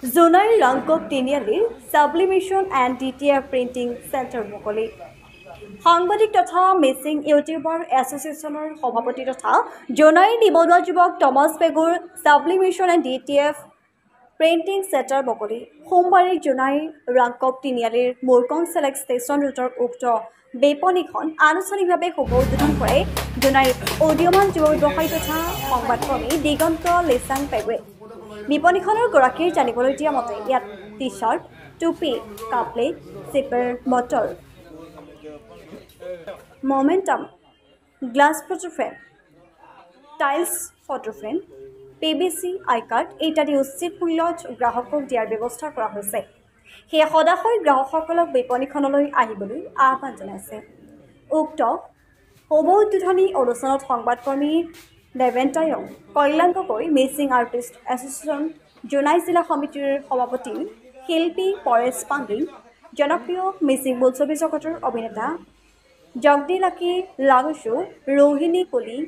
জোনাই ৰাংকক তিনিআলিৰ sublimation and DTF printing centre মুকলি সাংবাদিক তথা মিচিং ইউটিউবাৰ এছ'চিয়েশ্যনৰ সভাপতি তথা জোনাই নিবনুৱা যুৱক টমাছ পেগুৰ sublimation and DTF printing centre মুকলি সোমবাৰে জোনাই ৰাংকক তিনিআলিৰ মুৰকং ছেলেক্ট ষ্টেচন ৰোডৰ উক্ত বিপণীখন আনুষ্ঠানিকভাৱে শুভ উদ্বোধন কৰে জোনাইৰ উদীয়মান যুৱ ব্যৱসায়ী তথা সংবাদকৰ্মী দিগন্ত লেচাং পেগুৱে বিপণীখনৰ গৰাকীৰ জানিবলৈ দিয়া মতে ইয়াত টি-শাৰ্ট টুপি কাপলেট জিপাৰ মটল মমেণ্টাম glass photo frame tiles photo frame PVC I card ইত্যাদি উচিত মূল্যত গ্ৰাহকক দিয়াৰ ব্যৱস্থা কৰা হৈছে সেয়ে সদাশয় গ্ৰাহকসকলক বিপণীখনলৈ আহিবলৈ আহ্বান জনাইছে উক্ত শুভ উদ্বোধনী অনুষ্ঠানত সংবাদকৰ্মী দেৱেন্তায়ং কল্যাণ গগৈ মিচিং আৰ্টিষ্ট এছ'চিয়েশ্যন জোনাই জিলা সমিতিৰ সভাপতি শিল্পী পৰেশ পাংগিং জনপ্ৰিয় মিচিং বোলছবি জগতৰ অভিনেতা জগদীলাকী লাগছু ৰোহিণী কুলি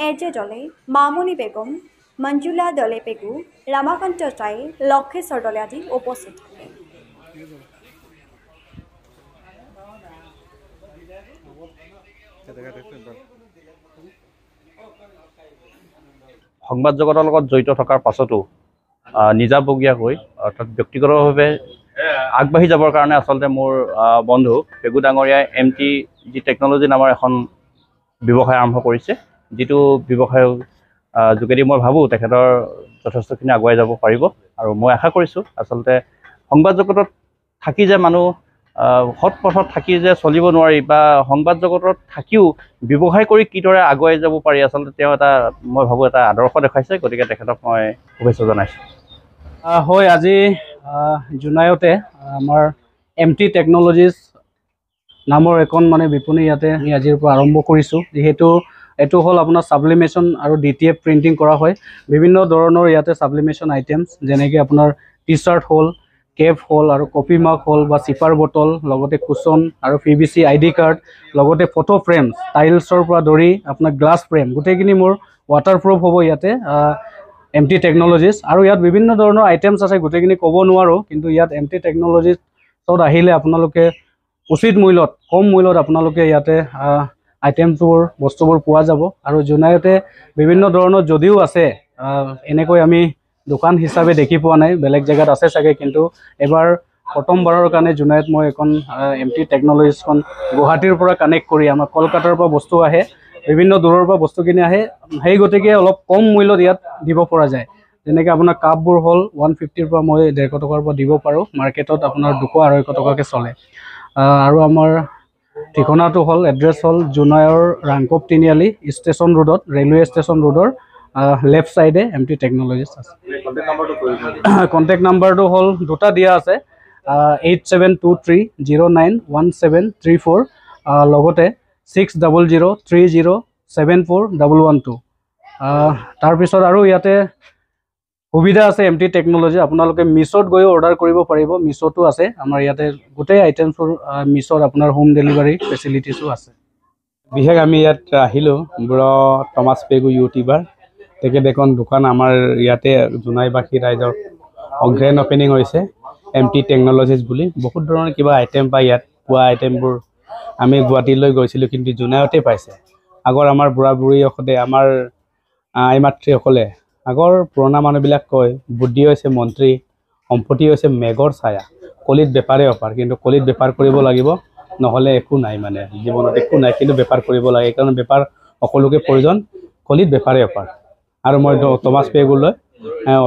এজে দলে মামনি বেগম মঞ্জুলা দলে পেগু ৰামাকান্ত টাই লক্ষেশ্বৰ দলে আদি উপস্থিত থাকে সংবাদ জগতৰ লগত জড়িত থকাৰ পাছতো নিজাবগীয়াকৈ অৰ্থাৎ ব্যক্তিগতভাৱে আগবাঢ়ি যাবৰ কাৰণে আচলতে মোৰ বন্ধু পেগু ডাঙৰীয়াই MTG টেকনলজি নামৰ এখন ব্যৱসায় আৰম্ভ কৰিছে যিটো ব্যৱসায় যোগেদি মই ভাবোঁ তেখেতৰ যথেষ্টখিনি আগুৱাই যাব পাৰিব আৰু মই আশা কৰিছোঁ আচলতে সংবাদ জগতত থাকি যে মানুহ সৎ পথত থাকি যে চলিব নোৱাৰি বা সংবাদ জগতত থাকিও ব্যৱসায় কৰি কিদৰে আগুৱাই যাব পাৰি আচলতে তেওঁ এটা মই ভাবোঁ এটা আদৰ্শ দেখাইছে গতিকে তেখেতক মই শুভেচ্ছা জনাইছোঁ হয় আজি জোনাইতে আমাৰ MT টেকনলজিজ নামৰ এখন মানে বিপণী ইয়াতে আমি আজিৰ পৰা আৰম্ভ কৰিছোঁ যিহেতু এইটো হ'ল আপোনাৰ সাবলিমেশন আৰু DTF প্ৰিণ্টিং কৰা হয় বিভিন্ন ধৰণৰ ইয়াতে সাবলিমেশন আইটেমছ যেনেকৈ আপোনাৰ টি-শাৰ্ট হ'ল কেপ হ'ল আৰু কপি মাৰ্ক হ'ল বা চিপাৰ বটল লগতে কুচন আৰু PVC ID কাৰ্ড লগতে ফটো ফ্ৰেম টাইলছৰ পৰা ধৰি আপোনাৰ গ্লাছ ফ্ৰেম গোটেইখিনি মোৰ ৱাটাৰপ্ৰুফ হ'ব ইয়াতে MT টেকনলজিজ আৰু ইয়াত বিভিন্ন ধৰণৰ আইটেমছ আছে গোটেইখিনি ক'ব নোৱাৰোঁ কিন্তু ইয়াত MT টেকনলজিছত আহিলে আপোনালোকে উচিত মূল্যত কম মূল্যত আপোনালোকে ইয়াতে আইটেমছবোৰ বস্তুবোৰ পোৱা যাব আৰু জোনাইতে বিভিন্ন ধৰণৰ যদিও আছে এনেকৈ আমি দোকান হিচাপে দেখি পোৱা নাই বেলেগ জেগাত আছে চাগে কিন্তু এবাৰ প্ৰথমবাৰৰ কাৰণে জোনাইত মই এখন MT টেকনলজিছখন গুৱাহাটীৰ পৰা কানেক্ট কৰি আমাৰ কলকাতাৰ পৰা বস্তু আহে বিভিন্ন দূৰৰ পৰা বস্তুখিনি আহে সেই গতিকে অলপ কম মূল্যত ইয়াত দিব পৰা যায় যেনেকৈ আপোনাৰ কাপবোৰ হ'ল 150ৰ পৰা মই 150 টকাৰ পৰা দিব পাৰোঁ মাৰ্কেটত আপোনাৰ 200-250 টকাকৈ চলে আৰু আমাৰ ঠিকনাটো হ'ল এড্ৰেছ হ'ল জোনাইৰ ৰাংকক তিনিআলি ষ্টেচন ৰোডত ৰেলৱে ষ্টেচন ৰোডৰ লেফ্ট চাইডে MT টেকনলজিজ আছে কণ্টেক্ট নাম্বাৰটো হ'ল দুটা দিয়া আছে 8723091734 লগতে 6003074112 তাৰপিছত আৰু ইয়াতে সুবিধা আছে MT টেকনলজি আপোনালোকে মিছত গৈ অৰ্ডাৰ কৰিব পাৰিব মিছতো আছে আমাৰ ইয়াতে গোটেই আইটেমছৰ মিছত আপোনাৰ হোম ডেলিভাৰী ফেচিলিটিছো আছে বিশেষ আমি ইয়াত আহিলোঁ টমাছ পেগু ইউটিউবাৰ তেখেত এখন দোকান আমাৰ ইয়াতে জোনাইবাসী ৰাইজৰ গ্ৰেণ্ড অপেনিং হৈছে MT টেকনলজিজ বুলি বহুত ধৰণৰ কিবা আইটেম পায় ইয়াত পোৱা আইটেমবোৰ আমি গুৱাহাটীলৈ গৈছিলোঁ কিন্তু জোনাইতে পাইছে আগৰ আমাৰ বুঢ়া বুঢ়ীসকলে আমাৰ আই মাতৃসকলে আগৰ পুৰণা মানুহবিলাক কয় বুদ্ধি হৈছে মন্ত্ৰী সম্পত্তি হৈছে মেঘৰ ছায়া কলিত বেপাৰে অপাৰ কিন্তু কলিত বেপাৰ কৰিব লাগিব নহ'লে একো নাই মানে জীৱনত একো নাই কিন্তু বেপাৰ কৰিব লাগে কাৰণ বেপাৰ সকলোকে প্ৰয়োজন কলিত বেপাৰে অপাৰ আৰু মই টমাছ পেগুলৈ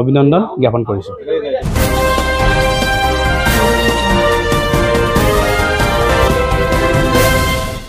অভিনন্দন জ্ঞাপন কৰিছোঁ